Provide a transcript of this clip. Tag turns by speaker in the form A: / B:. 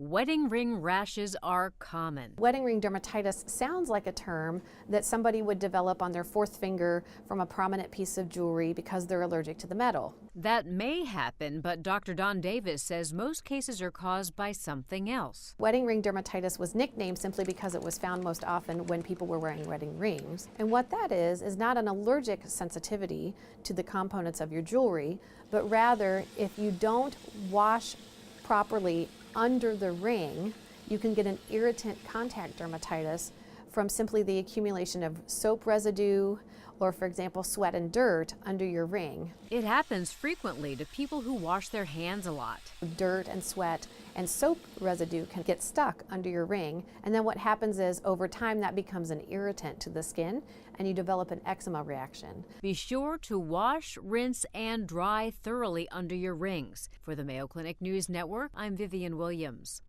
A: Wedding ring rashes are common.
B: Wedding ring dermatitis sounds like a term that somebody would develop on their fourth finger from a prominent piece of jewelry because they're allergic to the metal.
A: That may happen, but Dr. Don Davis says most cases are caused by something else.
B: Wedding ring dermatitis was nicknamed simply because it was found most often when people were wearing wedding rings. And what that is not an allergic sensitivity to the components of your jewelry, but rather if you don't wash properly under the ring, you can get an irritant contact dermatitis from simply the accumulation of soap residue or, for example, sweat and dirt under your ring.
A: It happens frequently to people who wash their hands a lot.
B: Dirt and sweat and soap residue can get stuck under your ring, and then what happens is over time that becomes an irritant to the skin and you develop an eczema reaction.
A: Be sure to wash, rinse, and dry thoroughly under your rings. For the Mayo Clinic News Network, I'm Vivian Williams.